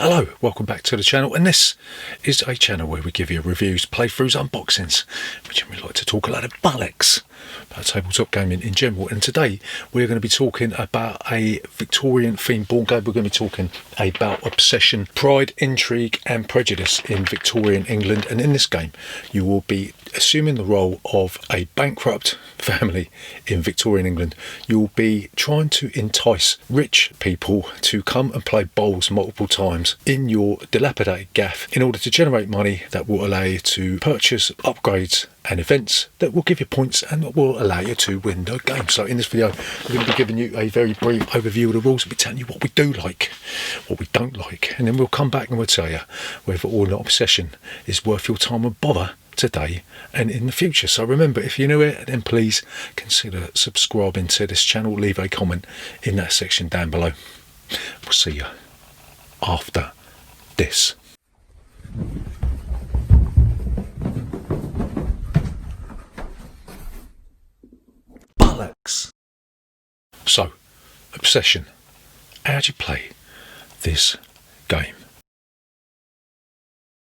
Hello, welcome back to the channel, and this is a channel where we give you reviews, playthroughs, unboxings, which we like to talk a lot of bollocks about tabletop gaming in general. And today we're going to be talking about a Victorian themed board game. We're going to be talking about obsession, pride, intrigue and prejudice in Victorian England. And in this game you will be assuming the role of a bankrupt family in Victorian England. You'll be trying to entice rich people to come and play bowls multiple times in your dilapidated gaff in order to generate money that will allow you to purchase upgrades and events that will give you points and that will allow you to win the game. So in this video we're going to be giving you a very brief overview of the rules. We'll be telling you what we do like, what we don't like, and then we'll come back and we'll tell you whether or not obsession is worth your time and bother today and in the future. So remember, if you're new here, then please consider subscribing to this channel. Leave a comment in that section down below. We'll see you after this. Bollocks. So, obsession. How do you play this game?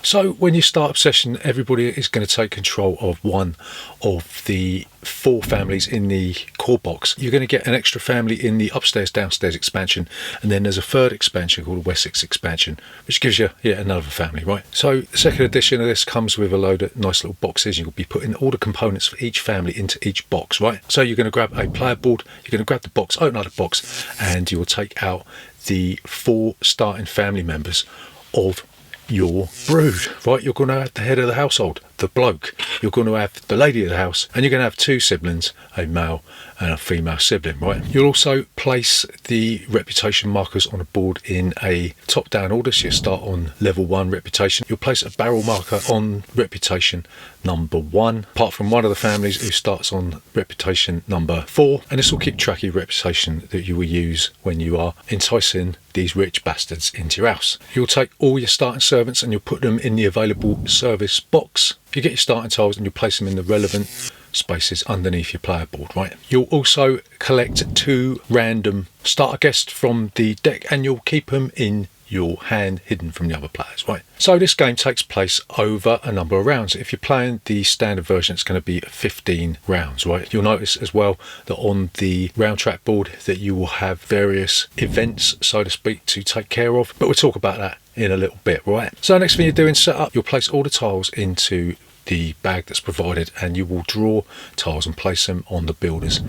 So when you start obsession, everybody is going to take control of one of the 4 families in the core box. You're going to get an extra family in the upstairs downstairs expansion, and then there's a third expansion called the Wessex expansion, which gives you yet another family, right? So the second edition of this comes with a load of nice little boxes. You'll be putting all the components for each family into each box, right? So you're going to grab a player board, you're going to grab the box, open up the box, and you'll take out the 4 starting family members of your brood, right? You're going to have the head of the household, the bloke. You're going to have the lady of the house, and you're going to have 2 siblings, a male and a female sibling, right? You'll also place the reputation markers on a board in a top-down order. So you start on level 1 reputation. You'll place a barrel marker on reputation number 1, apart from one of the families who starts on reputation number 4, and this will keep track of your reputation that you will use when you are enticing these rich bastards into your house. You'll take all your starting servants and you'll put them in the available service box. You get your starting tiles and you place them in the relevant spaces underneath your player board, right? You'll also collect 2 random starter guests from the deck and you'll keep them in your hand hidden from the other players, right? So this game takes place over a number of rounds. If you're playing the standard version, it's going to be 15 rounds, right? You'll notice as well that on the round track board that you will have various events, so to speak, to take care of, but we'll talk about that in a little bit, right? So next thing you do in setup, you'll place all the tiles into the bag that's provided and you will draw tiles and place them on the builder's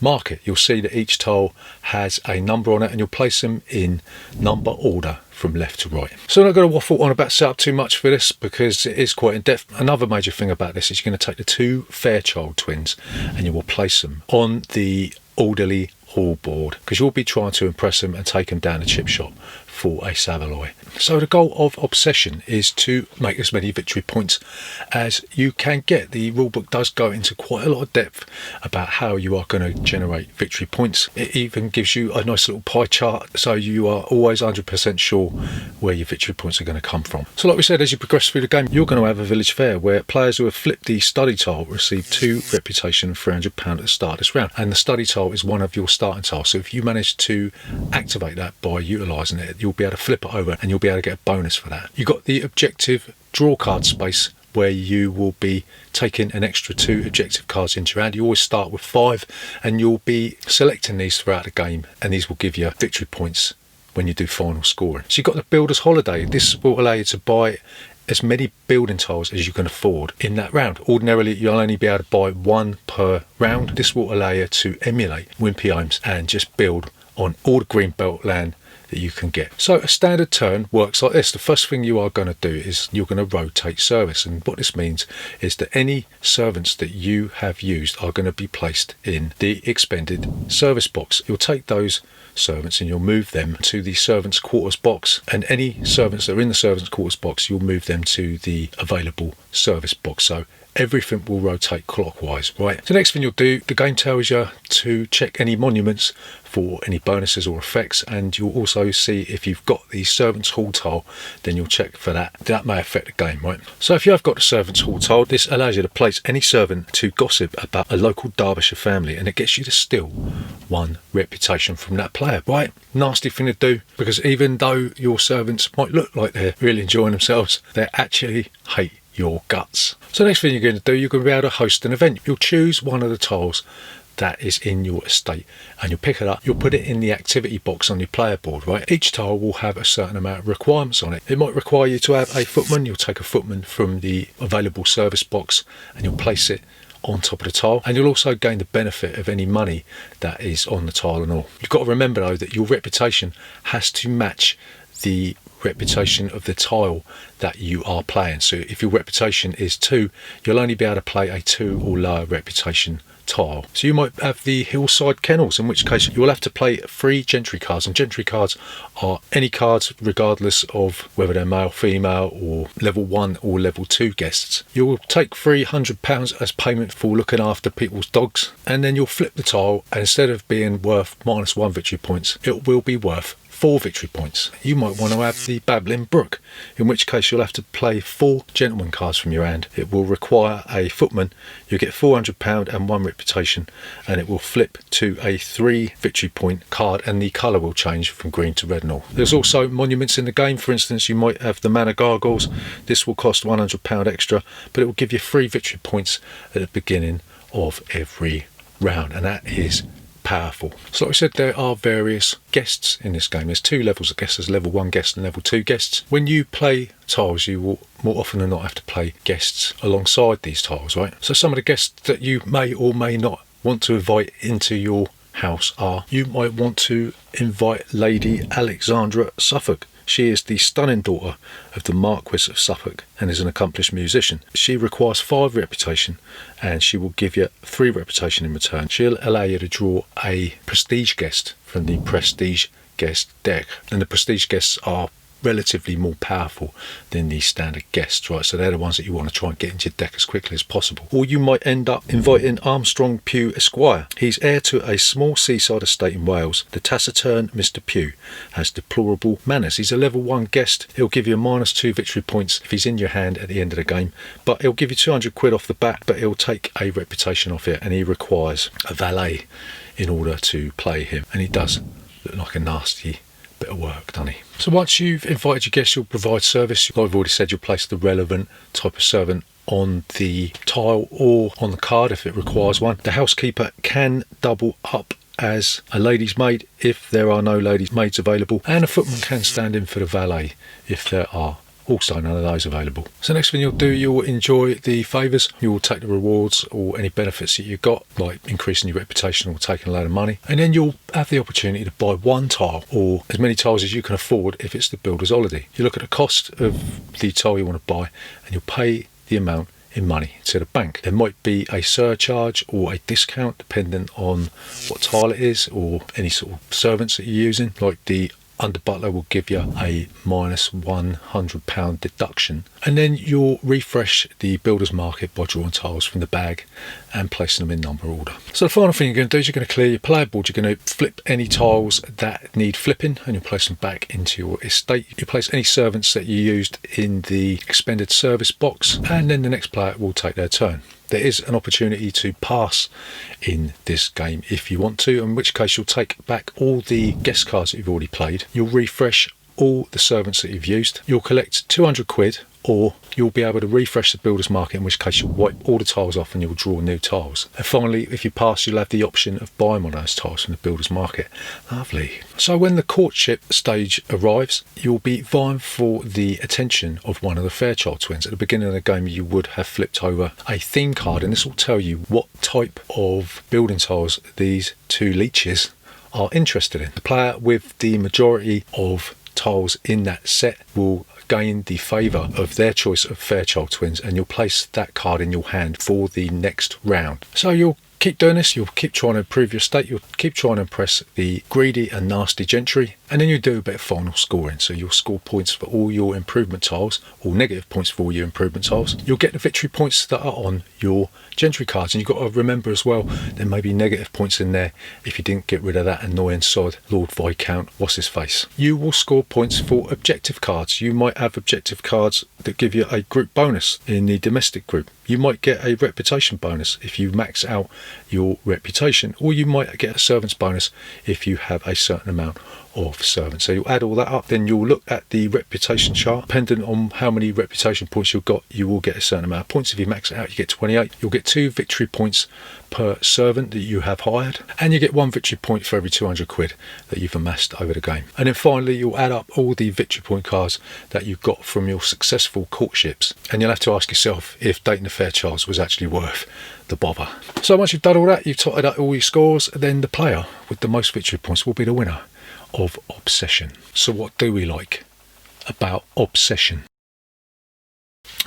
market. You'll see that each tile has a number on it and you'll place them in number order from left to right. So I'm not going to waffle on about setup too much for this because it is quite in depth. Another major thing about this is you're going to take the 2 Fairchild twins and you will place them on the orderly hall board because you'll be trying to impress them and take them down the chip shop for a saveloy. So the goal of obsession is to make as many victory points as you can get. The rulebook does go into quite a lot of depth about how you are going to generate victory points. It even gives you a nice little pie chart so you are always 100% sure where your victory points are going to come from. So like we said, as you progress through the game, you're going to have a village fair where players who have flipped the study tile receive 2 reputation and £300 at the start of this round, and the study tile is one of your starting tiles. So if you manage to activate that by utilising it, you'll be able to flip it over and you'll be able to get a bonus for that. You've got the objective draw card space where you will be taking an extra 2 objective cards into your hand. You always start with 5 and you'll be selecting these throughout the game, and these will give you victory points when you do final scoring. So you've got the builder's holiday. This will allow you to buy as many building tiles as you can afford in that round. Ordinarily you'll only be able to buy 1 per round. This will allow you to emulate wimpy homes and just build on all the green belt land that you can get. So a standard turn works like this. The first thing you are going to do is you're going to rotate service, and what this means is that any servants that you have used are going to be placed in the expended service box. You'll take those servants and you'll move them to the servants quarters box, and any servants that are in the servants quarters box you'll move them to the available service box. So everything will rotate clockwise, right? So next thing you'll do, the game tells you to check any monuments for any bonuses or effects, and you'll also see if you've got the Servants' Hall tile, then you'll check for that. That may affect the game, right? So if you have got the Servants' Hall tile, this allows you to place any servant to gossip about a local Derbyshire family, and it gets you to steal 1 reputation from that player, right? Nasty thing to do, because even though your servants might look like they're really enjoying themselves, they actually hate your guts. So next thing you're going to do, you're going to be able to host an event. You'll choose one of the tiles that is in your estate, and you'll pick it up, you'll put it in the activity box on your player board, right? Each tile will have a certain amount of requirements on it. It might require you to have a footman. You'll take a footman from the available service box and you'll place it on top of the tile, and you'll also gain the benefit of any money that is on the tile and all. You've got to remember though that your reputation has to match the reputation of the tile that you are playing. So if your reputation is 2, you'll only be able to play a 2 or lower reputation tile. So you might have the Hillside Kennels, in which case you will have to play 3 gentry cards, and gentry cards are any cards regardless of whether they're male, female, or level 1 or level 2 guests. You'll take £300 as payment for looking after people's dogs, and then you'll flip the tile, and instead of being worth -1 victory points, it will be worth 4 victory points. You might want to have the Babbling Brook, in which case you'll have to play 4 gentleman cards from your hand. It will require a footman. You get £400 and 1 reputation, and it will flip to a 3 victory point card, and the colour will change from green to red and all. There's also monuments in the game. For instance, you might have the Manor Gargoyles. This will cost £100 extra, but it will give you 3 victory points at the beginning of every round, and that is powerful. So like I said, there are various guests in this game. There's 2 levels of guests. There's level 1 guest and level 2 guests. When you play tiles, you will more often than not have to play guests alongside these tiles, right? So some of the guests that you may or may not want to invite into your house are, you might want to invite Lady Alexandra Suffolk. She is the stunning daughter of the Marquis of Suffolk and is an accomplished musician. She requires 5 reputation, and she will give you 3 reputation in return. She'll allow you to draw a prestige guest from the prestige guest deck, and the prestige guests are relatively more powerful than the standard guests, right? So they're the ones that you want to try and get into your deck as quickly as possible. Or you might end up inviting Armstrong Pugh Esquire. He's heir to a small seaside estate in Wales. The taciturn Mr. Pugh has deplorable manners. He's a level 1 guest. He'll give you -2 victory points if he's in your hand at the end of the game, but he'll give you 200 quid off the bat, but he'll take a reputation off it, and he requires a valet in order to play him, and he does look like a nasty bit of work, doesn't he? So once you've invited your guests, you'll provide service. Like I've already said, you'll place the relevant type of servant on the tile or on the card if it requires one. The housekeeper can double up as a lady's maid if there are no ladies' maids available, and a footman can stand in for the valet if there are also none of those available. So next thing you'll do, you'll enjoy the favours. You will take the rewards or any benefits that you've got, like increasing your reputation or taking a load of money, and then you'll have the opportunity to buy 1 tile or as many tiles as you can afford if it's the builder's holiday. You look at the cost of the tile you want to buy, and you'll pay the amount in money to the bank. There might be a surcharge or a discount depending on what tile it is or any sort of servants that you're using, like the under butler will give you a -100 deduction, and then you'll refresh the builder's market by drawing tiles from the bag and placing them in number order. So the final thing you're going to do is you're going to clear your player board. You're going to flip any tiles that need flipping, and you'll place them back into your estate. You place any servants that you used in the expended service box, and then the next player will take their turn. There is an opportunity to pass in this game if you want to, in which case you'll take back all the guest cards that you've already played. You'll refresh all the servants that you've used. You'll collect 200 quid, or you'll be able to refresh the builder's market, in which case you'll wipe all the tiles off and you'll draw new tiles. And finally, if you pass, you'll have the option of buying one of those tiles from the builder's market. Lovely. So when the courtship stage arrives, you'll be vying for the attention of one of the Fairchild twins. At the beginning of the game, you would have flipped over a theme card, and this will tell you what type of building tiles these 2 leeches are interested in. The player with the majority of tiles in that set will gain the favour of their choice of Fairchild twins, and you'll place that card in your hand for the next round. So you'll keep doing this, you'll keep trying to improve your state, you'll keep trying to impress the greedy and nasty gentry, and then you do a bit of final scoring. So you'll score points for all your improvement tiles, or negative points for all your improvement tiles. You'll get the victory points that are on your gentry cards, and you've got to remember as well, there may be negative points in there if you didn't get rid of that annoying sod, Lord Viscount what's his face. You will score points for objective cards. You might have objective cards that give you a group bonus in the domestic group. You might get a reputation bonus if you max out your reputation, or you might get a servants bonus if you have a certain amount of servants. So you'll add all that up, then you'll look at the reputation chart. Depending on how many reputation points you've got, you will get a certain amount of points. If you max it out, you get 28. You'll get 2 victory points per servant that you have hired, and you get 1 victory point for every 200 quid that you've amassed over the game. And then finally, you'll add up all the victory point cards that you've got from your successful courtships, and you'll have to ask yourself if dating the Fairchilds was actually worth the bother. So once you've done all that, you've totted up all your scores, then the player with the most victory points will be the winner of Obsession. So what do we like about Obsession?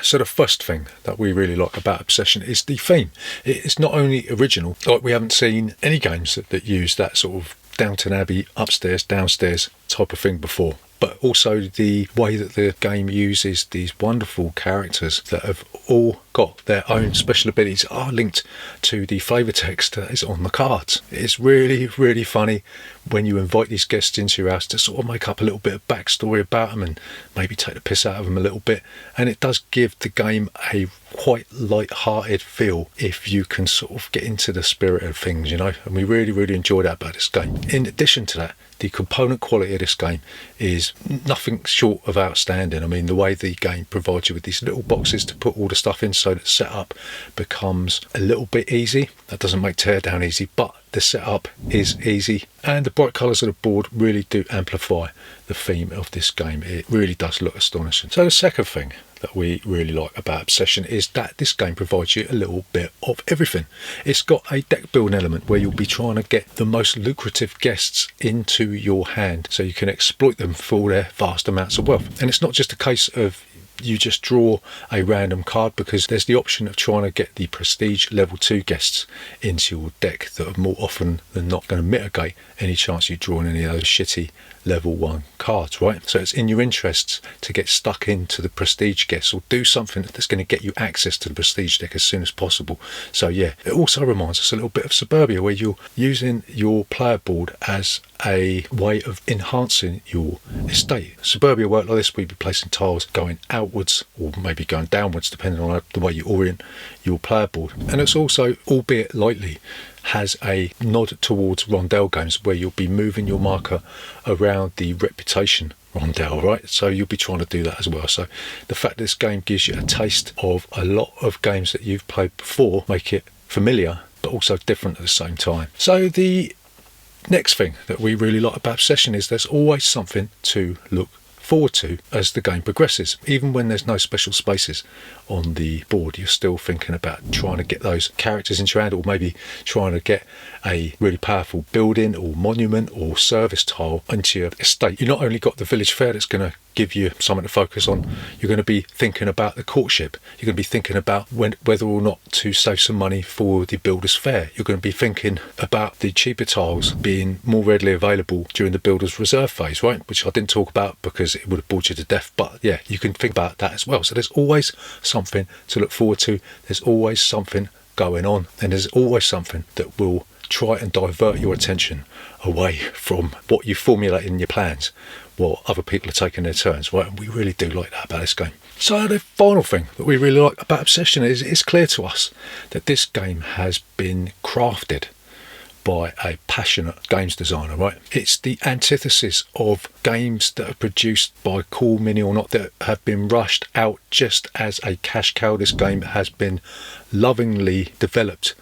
So the first thing that we really like about Obsession is the theme. It's not only original, like we haven't seen any games that use that sort of Downton Abbey upstairs, downstairs type of thing before, but also the way that the game uses these wonderful characters that have all got their own special abilities are linked to the flavour text that is on the cards. It's really, really funny when you invite these guests into your house to sort of make up a little bit of backstory about them and maybe take the piss out of them a little bit, and it does give the game a quite light-hearted feel if you can sort of get into the spirit of things, you know, and we really, really enjoy that about this game. In addition to that, the component quality of this game is nothing short of outstanding. I mean, the way the game provides you with these little boxes to put all the stuff in so that setup becomes a little bit easy. That doesn't make teardown easy, but the setup is easy, and the bright colours of the board really do amplify the theme of this game. It really does look astonishing. So the second thing that we really like about Obsession is that this game provides you a little bit of everything. It's got a deck building element where you'll be trying to get the most lucrative guests into your hand so you can exploit them for their vast amounts of wealth. And it's not just a case of you just draw a random card, because there's the option of trying to get the prestige level 2 guests into your deck that are more often than not going to mitigate any chance you draw any of those shitty level 1 cards, right? So it's in your interests to get stuck into the prestige guests, or do something that's going to get you access to the prestige deck as soon as possible. So yeah, it also reminds us a little bit of Suburbia, where you're using your player board as a way of enhancing your estate. Suburbia worked like this, we'd be placing tiles going outwards or maybe going downwards depending on the way you orient your player board. And it's also, albeit lightly, has a nod towards rondel games where you'll be moving your marker around the reputation rondel, right? So you'll be trying to do that as well. So the fact this game gives you a taste of a lot of games that you've played before make it familiar but also different at the same time. So the next thing that we really like about Obsession is there's always something to look forward to as the game progresses. Even when there's no special spaces on the board, you're still thinking about trying to get those characters into your hand, or maybe trying to get a really powerful building or monument or service tile into your estate. You not only got the village fair that's going to give you something to focus on, you're going to be thinking about the courtship, you're going to be thinking about whether or not to save some money for the builder's fair, you're going to be thinking about the cheaper tiles being more readily available during the builder's reserve phase, right? Which I didn't talk about because it would have bored you to death, but yeah, you can think about that as well. So there's always something to look forward to, there's always something going on, and there's always something that will try and divert your attention away from what you formulate in your plans while other people are taking their turns, right? And we really do like that about this game. So the final thing that we really like about Obsession is it's clear to us that this game has been crafted by a passionate games designer, right? It's the antithesis of games that are produced by Cool Mini or not, that have been rushed out just as a cash cow. This game has been lovingly developed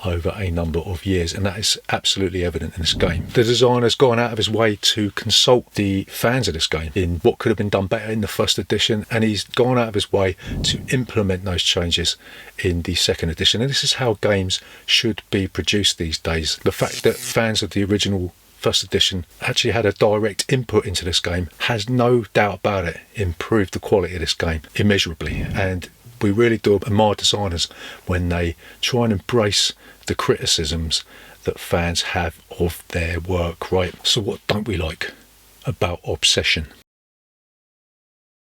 over a number of years, and that is absolutely evident in this game. The designer's gone out of his way to consult the fans of this game in what could have been done better in the first edition, and he's gone out of his way to implement those changes in the second edition. And this is how games should be produced these days. The fact that fans of the original first edition actually had a direct input into this game has, no doubt about it, improved the quality of this game immeasurably. And we really do admire designers when they try and embrace the criticisms that fans have of their work, right? So what don't we like about Obsession?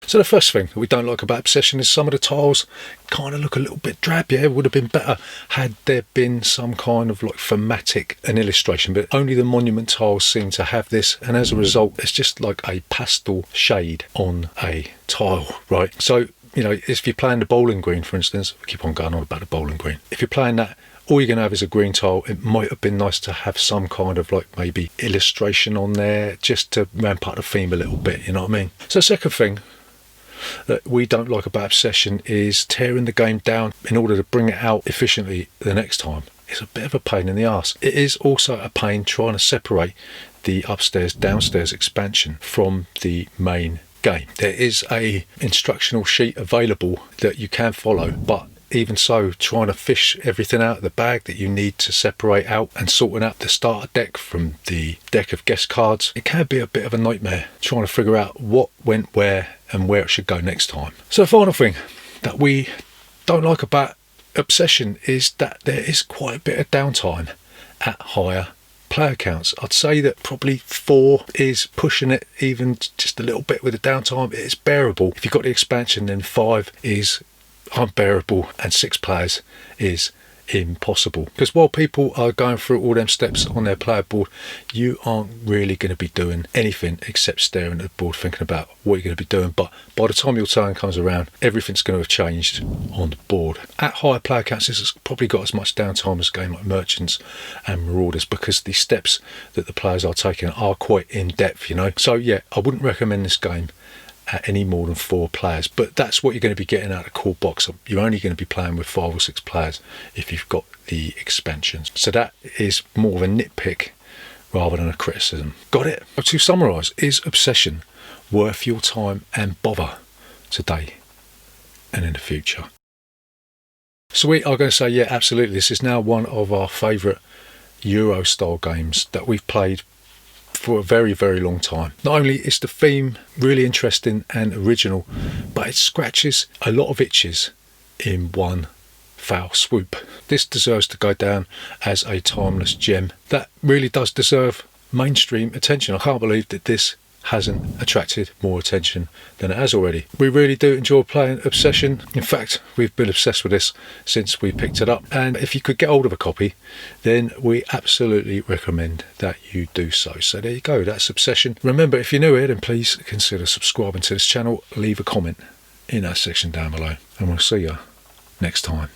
So the first thing that we don't like about Obsession is some of the tiles kind of look a little bit drab. Yeah, it would have been better had there been some kind of like thematic and illustration, but only the monument tiles seem to have this, and as a result it's just like a pastel shade on a tile, right? So, you know, if you're playing the bowling green, for instance, we keep on going on about the bowling green, if you're playing that, all you're going to have is a green tile. It might have been nice to have some kind of like maybe illustration on there just to ramp up the theme a little bit, you know what I mean? So the second thing that we don't like about Obsession is tearing the game down in order to bring it out efficiently the next time. It's a bit of a pain in the arse. It is also a pain trying to separate the upstairs downstairs expansion from the main game. There is a instructional sheet available that you can follow, but even so, trying to fish everything out of the bag that you need to separate out and sorting out the starter deck from the deck of guest cards, it can be a bit of a nightmare trying to figure out what went where and where it should go next time. So the final thing that we don't like about Obsession is that there is quite a bit of downtime at higher player counts. I'd say that probably 4 is pushing it even just a little bit with the downtime. It's bearable. If you've got the expansion, then 5 is unbearable and 6 players is impossible, because while people are going through all them steps on their player board, you aren't really going to be doing anything except staring at the board thinking about what you're going to be doing. But by the time your turn comes around, everything's going to have changed on the board. At higher player counts, this has probably got as much downtime as a game like Merchants and Marauders, because the steps that the players are taking are quite in depth, you know. So yeah, I wouldn't recommend this game at any more than 4 players, but that's what you're going to be getting out of the core box. You're only going to be playing with 5 or 6 players if you've got the expansions. So that is more of a nitpick rather than a criticism. Got it? To summarise, is Obsession worth your time and bother today and in the future? So we are going to say, yeah, absolutely. This is now one of our favourite Euro style games that we've played for a very, very long time. Not only is the theme really interesting and original, but it scratches a lot of itches in one foul swoop. This deserves to go down as a timeless gem that really does deserve mainstream attention. I can't believe that this hasn't attracted more attention than it has already. We really do enjoy playing Obsession. In fact, we've been obsessed with this since we picked it up, and if you could get hold of a copy, then we absolutely recommend that you do so. So there you go, that's Obsession. Remember, if you're new here, then please consider subscribing to this channel, leave a comment in that section down below, and we'll see you next time.